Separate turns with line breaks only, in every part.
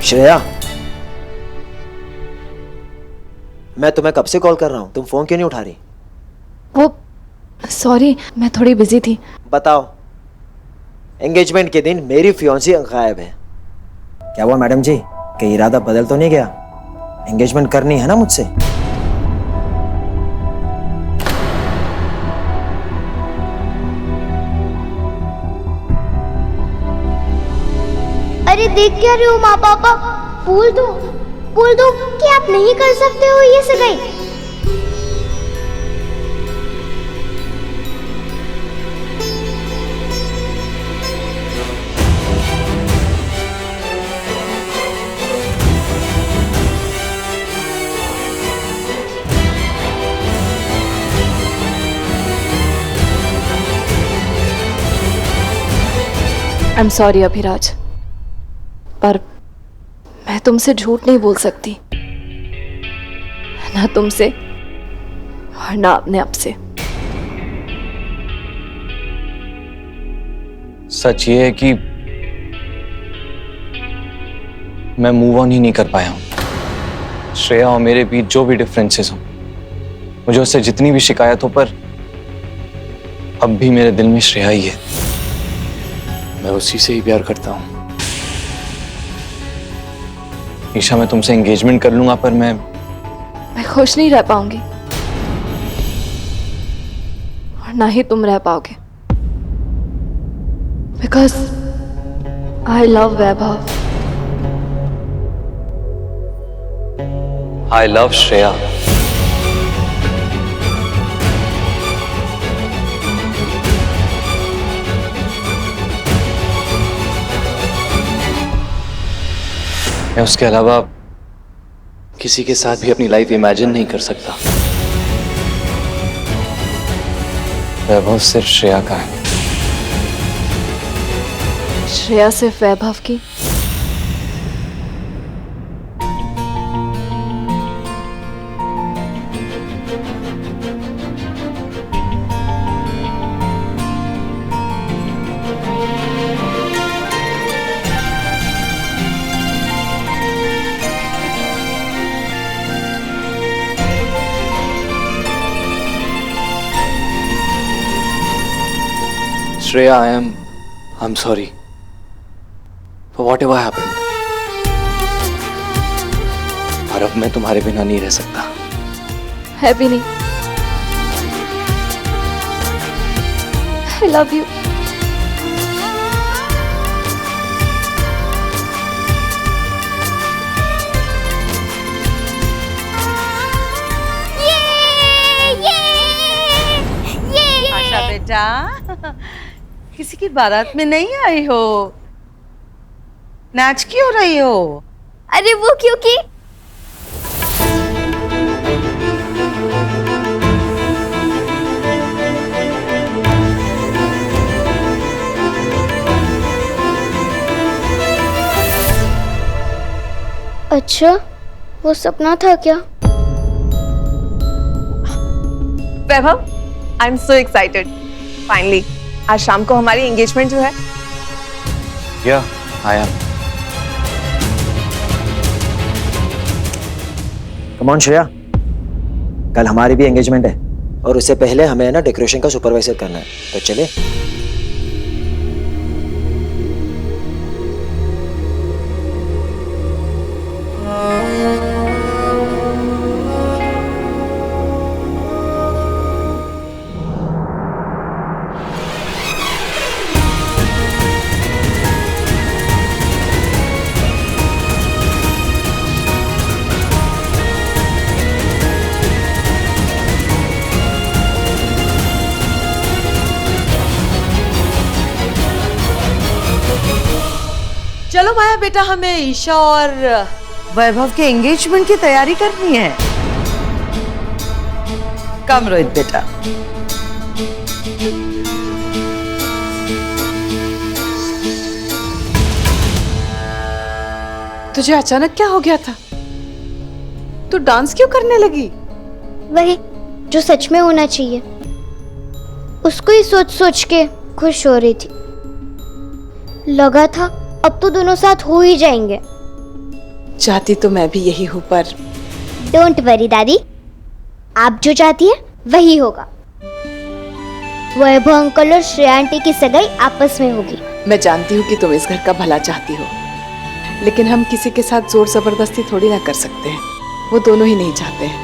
श्रेया, मैं तुम्हें कब से कॉल कर रहा हूं, तुम फोन क्यों नहीं उठा रही?
वो सॉरी, मैं थोड़ी बिजी थी।
बताओ, एंगेजमेंट के दिन मेरी फियांसी गायब है। क्या हुआ मैडम जी, कि इरादा बदल तो नहीं गया? एंगेजमेंट करनी है ना मुझसे?
अरे देख क्या रहे हो माँ पापा, बोल दो कि आप नहीं कर सकते हो ये सगाई।
आई एम सॉरी अभिराज, पर मैं तुमसे झूठ नहीं बोल सकती, ना तुमसे और ना अपने आप से।
सच ये है कि मैं मूव ऑन ही नहीं कर पाया हूं। श्रेया और मेरे बीच जो भी डिफरेंसेस हों, मुझे उससे जितनी भी शिकायत हो, पर अब भी मेरे दिल में श्रेया ही है। मैं उसी से ही प्यार करता हूं। ईशा, मैं तुमसे एंगेजमेंट कर लूंगा, पर मैं
खुश नहीं रह पाऊंगी और ना ही तुम रह पाओगे, because I love Vaibhav.
I love Shreya. मैं उसके अलावा किसी के साथ भी अपनी लाइफ इमेजिन नहीं कर सकता। वैभव सिर्फ श्रेया का है।
श्रेया सिर्फ वैभव की?
Shreya, I'm sorry for whatever happened. और अब मैं तुम्हारे बिना नहीं रह सकता।
है भी नहीं। I love you.
आशा बेटा, किसी की बारात में नहीं आई हो, नाच क्यों रही हो?
अरे वो क्योंकि अच्छा, वो सपना था क्या?
Vaibhav, I am so excited. Finally आज शाम को हमारी एंगेजमेंट जो है।
Yeah, I am.
Come on Shreya, कल हमारी भी एंगेजमेंट है और उससे पहले हमें ना डेकोरेशन का सुपरवाइजर करना है, तो चले।
चलो माया बेटा, हमें ईशा और वैभव के एंगेजमेंट की तैयारी करनी है। कम रोहित बेटा।
तुझे अचानक क्या हो गया था? तू डांस क्यों करने लगी?
वही जो सच में होना चाहिए, उसको ही सोच सोच के खुश हो रही थी। लगा था अब तो दोनों साथ हो ही जाएंगे,
चाहती तो मैं भी यही हूँ, पर
डोंट वरी दादी, आप जो चाहती है वही होगा। वैभव अंकल और श्रेया आंटी की सगाई आपस में होगी।
मैं जानती हूँ कि तुम इस घर का भला चाहती हो, लेकिन हम किसी के साथ जोर जबरदस्ती थोड़ी ना कर सकते हैं। वो दोनों ही नहीं चाहते हैं।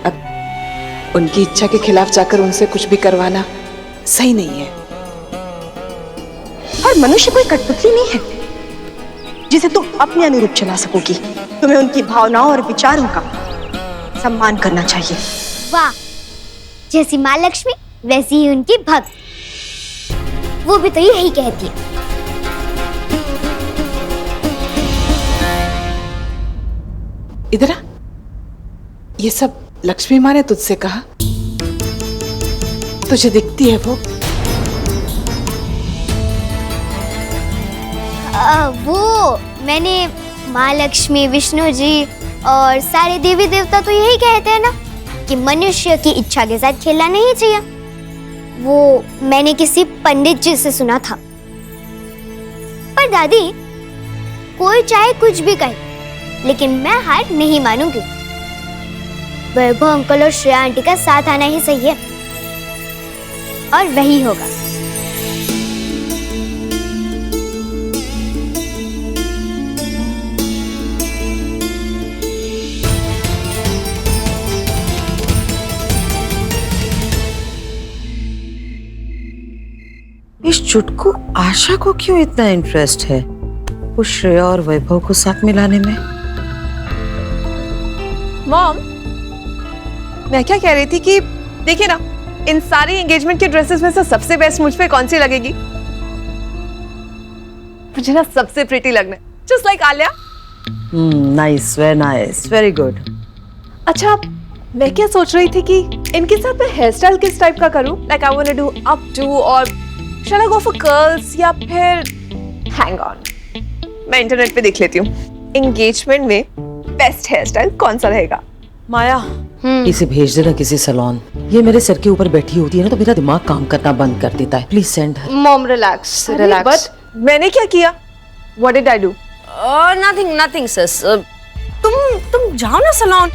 अब उनकी इच्छा के खिलाफ जाकर उनसे कुछ भी करवाना सही नहीं है।
और मनुष्य कोई कठपुतली नहीं है जिसे तुम अपने अनुरूप चला सकोगी। तुम्हें उनकी भावनाओं और विचारों का सम्मान करना चाहिए।
वाह, जैसी माँ लक्ष्मी वैसी ही उनकी भक्त। वो भी तो यही कहती है।
इधर आ। ये सब लक्ष्मी माँ ने तुझसे कहा? तुझे दिखती है
वो मैंने माँ लक्ष्मी, विष्णु जी और सारे देवी देवता तो यही कहते हैं ना कि मनुष्य की इच्छा के साथ खेलना नहीं चाहिए। वो मैंने किसी पंडित जी से सुना था। पर दादी, कोई चाहे कुछ भी कहे, लेकिन मैं हार नहीं मानूंगी। वैभव अंकल और श्रेया आंटी का साथ आना ही सही है, और वही होगा।
इस चुटकू आशा को क्यों इतना इंटरेस्ट है वो श्रेया और वैभव को साथ मिलाने में?
मॉम, मैं क्या कह रही थी कि देखिए ना, इन सारी एंगेजमेंट के ड्रेसेस में से सबसे बेस्ट मुझ पे कौन सी लगेगी? मुझे ना सबसे प्रिटी लगना है, just like Alia.
Nice, very nice, very good.
अच्छा, मैं क्या सोच रही थी कि इनके साथ मैं हेयर स्टाइल किस टाइप का करूं? Like I want to do up to, और shall I go for curls, या फिर हैंग ऑन। मैं इंटरनेट पे देख लेती हूँ एंगेजमेंट में बेस्ट हेयर स्टाइल कौन सा रहेगा।
माया, इसे भेज देना किसी सैलून। ये मेरे सर के ऊपर बैठी होती है ना तो मेरा दिमाग काम करना बंद कर देता है। Please send her.
Mom relax relax.
But मैंने क्या किया? What did I do?
Nothing nothing sis. तुम जाओ ना सैलून,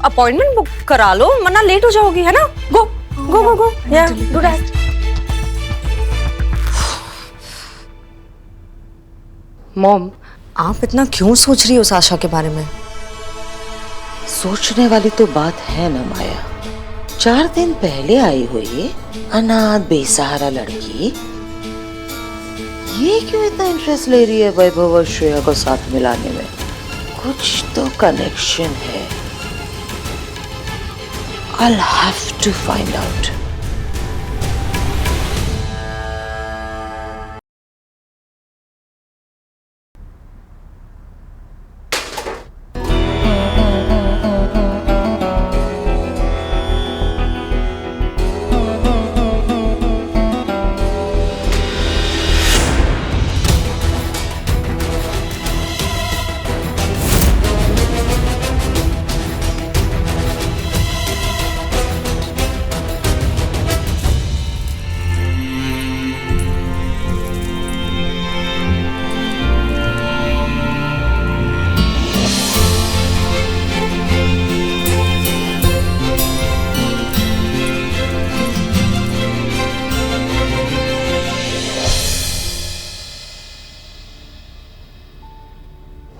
अपॉइंटमेंट बुक करा लो, वरना लेट हो जाओगी, है ना? गो गो गो गो, या डू दैट।
मॉम, आप इतना क्यों सोच रही हो उस आशा के बारे में?
सोचने वाली तो बात है ना माया। 4 दिन पहले आई हुई अनाथ बेसहारा लड़की, ये क्यों इतना इंटरेस्ट ले रही है वैभव और श्रेया को साथ मिलाने में? कुछ तो कनेक्शन है। I'll have to find out.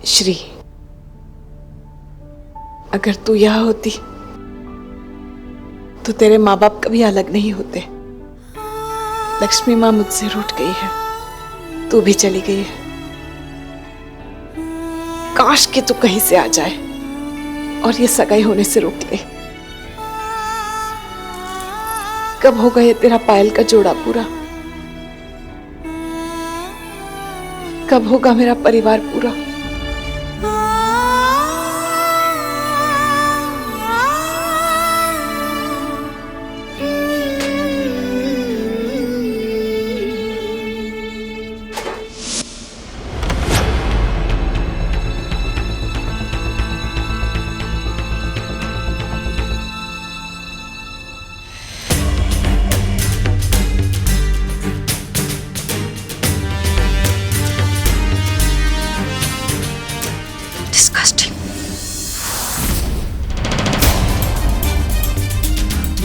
Shri, अगर तू यहाँ होती तो तेरे माँ बाप कभी अलग नहीं होते। लक्ष्मी माँ मुझसे रूठ गई है, तू भी चली गई है। काश कि तू कहीं से आ जाए और ये सगाई होने से रोक ले। कब होगा ये तेरा पायल का जोड़ा पूरा? कब होगा मेरा परिवार पूरा?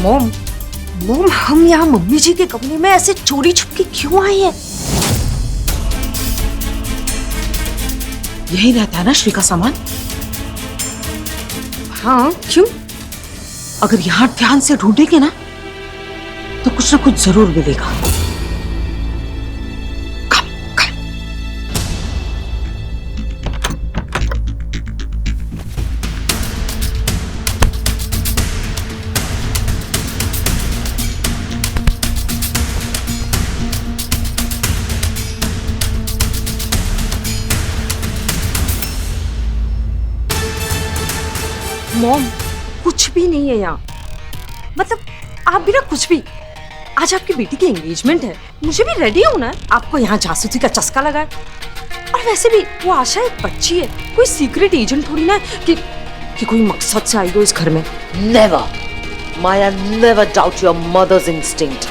मॉम मॉम हम यहाँ मम्मी जी के कमरे में ऐसे चोरी छुपके क्यों आए हैं?
यही रहता है ना श्री का सामान।
हाँ क्यों?
अगर यहाँ ध्यान से ढूंढेंगे ना तो कुछ ना कुछ जरूर मिलेगा।
मॉम कुछ भी नहीं है यहाँ। मतलब आप भी ना कुछ भी। आज आपकी बेटी की एंगेजमेंट है, मुझे भी रेडी होना है। आपको यहाँ जासूसी का चस्का लगा है। और वैसे भी वो आशा एक बच्ची है, कोई सीक्रेट एजेंट थोड़ी ना है कि कोई मकसद से आई हो इस घर में।
Never Maya, never doubt your mother's instinct.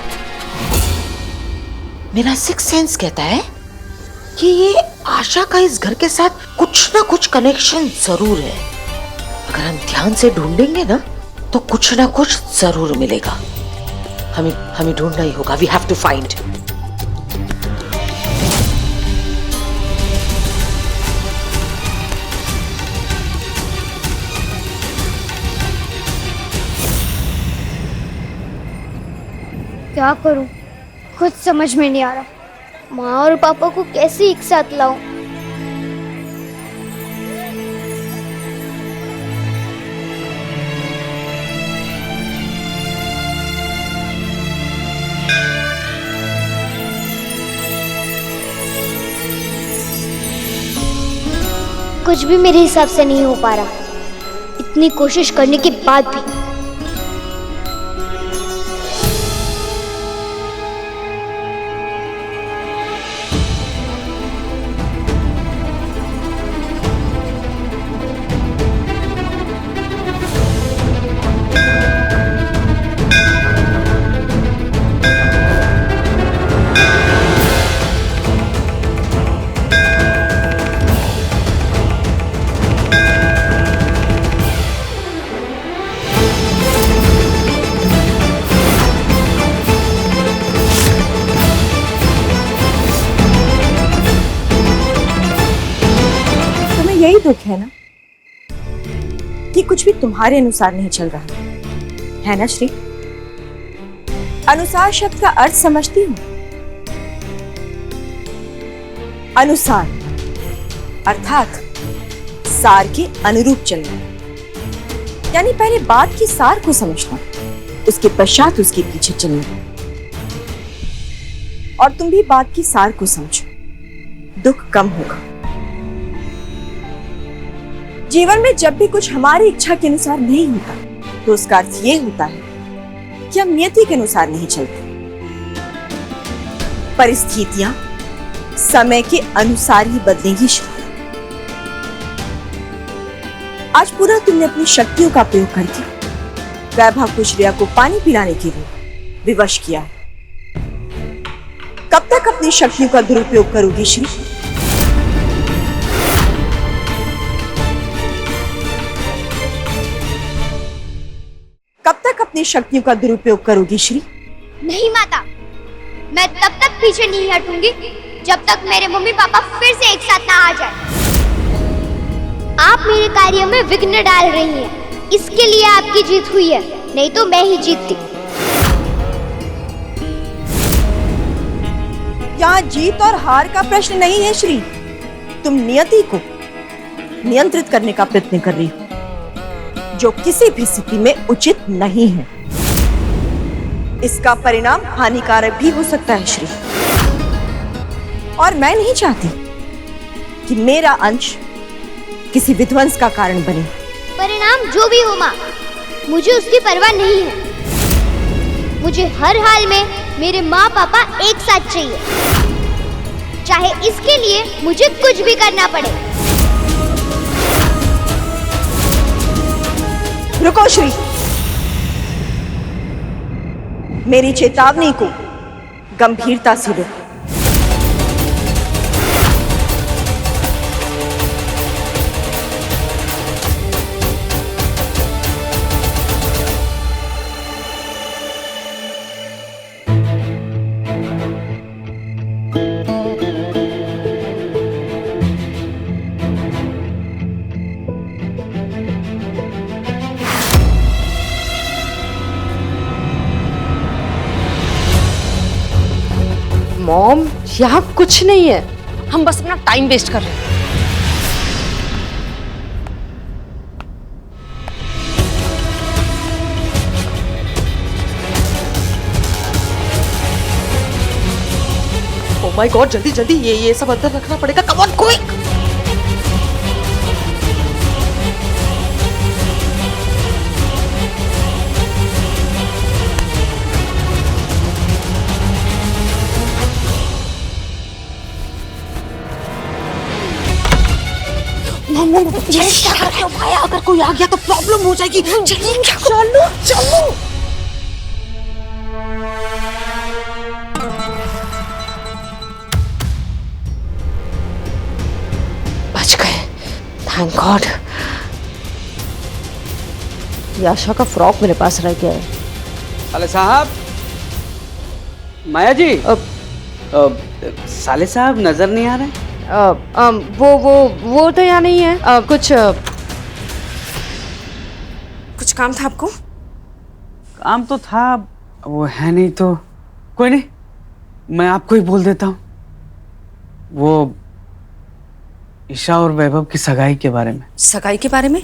मेरा सिक्स सेंस कहता है कि ये आशा का इस घर के साथ कुछ ना कुछ कनेक्शन जरूर है। अगर हम ध्यान से ढूंढेंगे ना तो कुछ ना कुछ जरूर मिलेगा। हमें ढूंढना ही होगा। We have to find.
क्या करूं, कुछ समझ में नहीं आ रहा। माँ और पापा को कैसे एक साथ लाऊं? कुछ भी मेरे हिसाब से नहीं हो पा रहा, इतनी कोशिश करने के बाद भी।
यही दुख है ना कि कुछ भी तुम्हारे अनुसार नहीं चल रहा है ना श्री? अनुसार शब्द का अर्थ समझती हूँ। अनुसार अर्थात सार के अनुरूप चलना, यानी पहले बात की सार को समझना, उसके पश्चात उसके पीछे चलना। और तुम भी बात की सार को समझो, दुख कम होगा। जीवन में जब भी कुछ हमारी इच्छा के अनुसार नहीं होता तो उसका अर्थ ये होता है कि हम नियति के अनुसार नहीं चलते। परिस्थितियां समय के अनुसार ही बदलेंगी। आज पूरा तुमने अपनी शक्तियों का प्रयोग करके वैभव को श्रेया को पानी पिलाने के लिए विवश किया है। कब तक अपनी शक्तियों का दुरुपयोग करोगी श्री? कब तक अपनी शक्तियों का दुरुपयोग करोगी श्री?
नहीं माता, मैं तब तक पीछे नहीं हटूंगी जब तक मेरे मम्मी पापा फिर से एक साथ ना आ जाए। आप मेरे कार्य में विघ्न डाल रही हैं, इसके लिए आपकी जीत हुई है, नहीं तो मैं ही जीतती।
यहाँ जीत और हार का प्रश्न नहीं है श्री, तुम नियति को नियंत्रित करने का प्रयत्न कर रही हो, जो किसी भी स्थिति में उचित नहीं है। इसका परिणाम हानिकारक भी हो सकता है श्री, और मैं नहीं चाहती कि मेरा अंश किसी विध्वंस का कारण बने।
परिणाम जो भी हो माँ, मुझे उसकी परवाह नहीं है। मुझे हर हाल में मेरे माँ पापा एक साथ चाहिए, चाहे इसके लिए मुझे कुछ भी करना पड़े।
रुको श्री, मेरी चेतावनी को गंभीरता से लो।
मॉम, यहाँ कुछ नहीं है, हम बस अपना टाइम वेस्ट कर रहे हैं।
ओह माय गॉड, जल्दी जल्दी ये सब अंदर रखना पड़ेगा। Come on quick. ये क्या कर रहे हो भाई? अगर कोई आ गया तो प्रॉब्लम हो जाएगी। चलो चलो।
बच गए, थैंक गॉड। ये आशा का फ्रॉक मेरे पास रह गया है।
साले साहब, माया जी, साले साहब नजर नहीं आ रहे?
वो तो यहाँ नहीं है।
कुछ काम था आपको?
काम तो था, वो है नहीं तो कोई नहीं, मैं आपको ही बोल देता हूँ। वो ईशा और वैभव की सगाई के बारे में।
सगाई के बारे में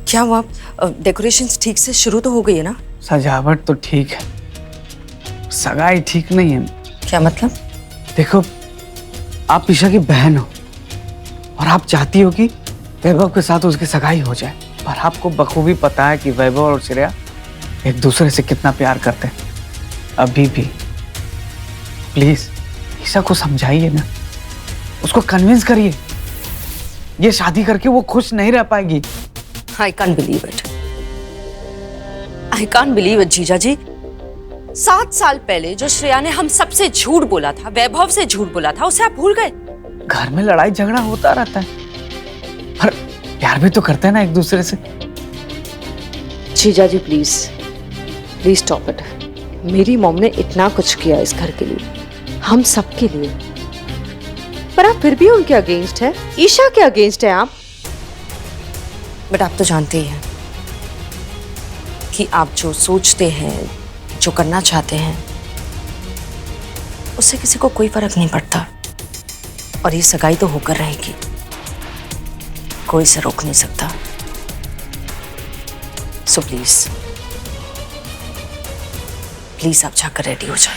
क्या हुआ? डेकोरेशंस ठीक से शुरू तो हो गई है ना?
सजावट तो ठीक है, सगाई ठीक नहीं है।
क्या मतलब?
देखो, आप ईशा की बहन हो और आप चाहती हो कि वैभव के साथ उसकी सगाई हो जाए, पर आपको बखूबी पता है कि वैभव और श्रेया एक दूसरे से कितना प्यार करते हैं। अभी भी प्लीज ईशा को समझाइए ना, उसको कन्विंस करिए। ये शादी करके वो खुश नहीं रह पाएगी।
I can't believe it, I can't believe it जीजा जी। 7 साल पहले जो श्रेया ने हम सबसे झूठ बोला था, वैभव से झूठ बोला था, उसे आप भूल गए?
घर में लड़ाई झगड़ा होता रहता है, पर प्यार भी तो करते हैं ना एक दूसरे से।
जीजा जी प्लीज प्लीज स्टॉप इट। मेरी मॉम ने इतना कुछ किया इस घर के लिए, हम सब के लिए, पर आप फिर भी उनके अगेंस्ट है। ईशा के अगेंस्ट है आप।
बट आप तो जानते ही हैं कि आप जो सोचते हैं, जो करना चाहते हैं, उससे किसी को कोई फर्क नहीं पड़ता। और ये सगाई तो होकर रहेगी, कोई इसे रोक नहीं सकता। सो प्लीज प्लीज आप जाकर रेडी हो जाए।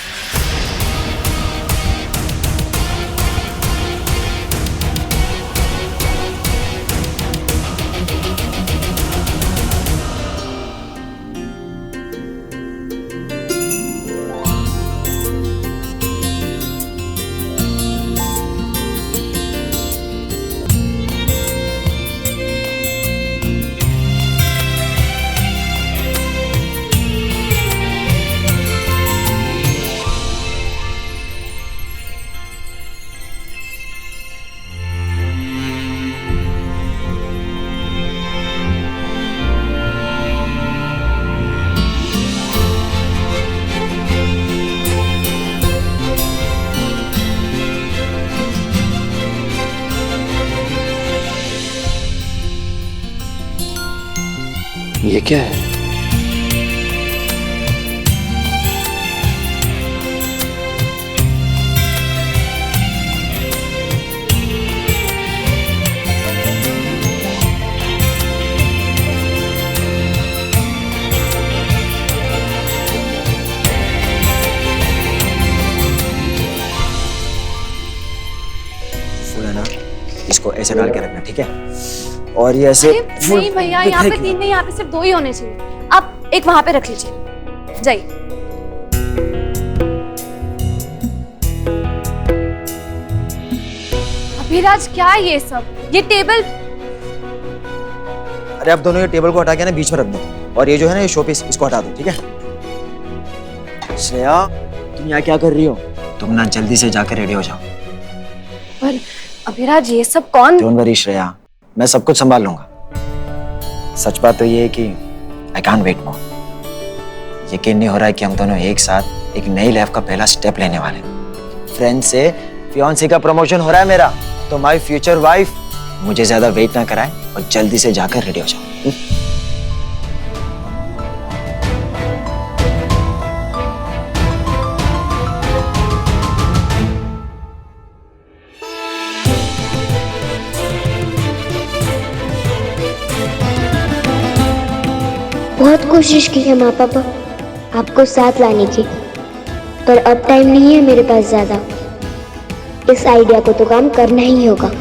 ये क्या है?
फूल है ना, इसको ऐसे डाल के रखना, ठीक है? और ये ऐसे
नहीं भैया, यहाँ पे 3 नहीं, यहाँ पे सिर्फ 2 ही होने चाहिए। आप एक वहां पे रख लीजिए, जाइए। अभिराज क्या है ये सब? ये टेबल।
अरे आप दोनों ये टेबल को हटा के ना बीच में रख दो, और ये जो है ना ये शोपीस, इसको हटा दो, ठीक है? श्रेया, तुम यहाँ क्या कर रही हो? तुम ना जल्दी से जाकर रेडी हो जाओ।
पर अभिराज ये सब कौन?
डोंट वरी श्रेया, मैं सब कुछ संभाल लूंगा। सच बात तो ये है कि आई कांट वेट मोर। यकीन नहीं हो रहा है कि हम दोनों एक साथ एक नई लाइफ का पहला स्टेप लेने वाले हैं। फ्रेंड से फियांसी का प्रमोशन हो रहा है मेरा, तो माय फ्यूचर वाइफ मुझे ज्यादा वेट ना कराए और जल्दी से जाकर रेडी हो जाओ।
बहुत कोशिश की है माँ पापा आपको साथ लाने की, पर अब टाइम नहीं है मेरे पास ज्यादा। इस आइडिया को तो काम करना ही होगा।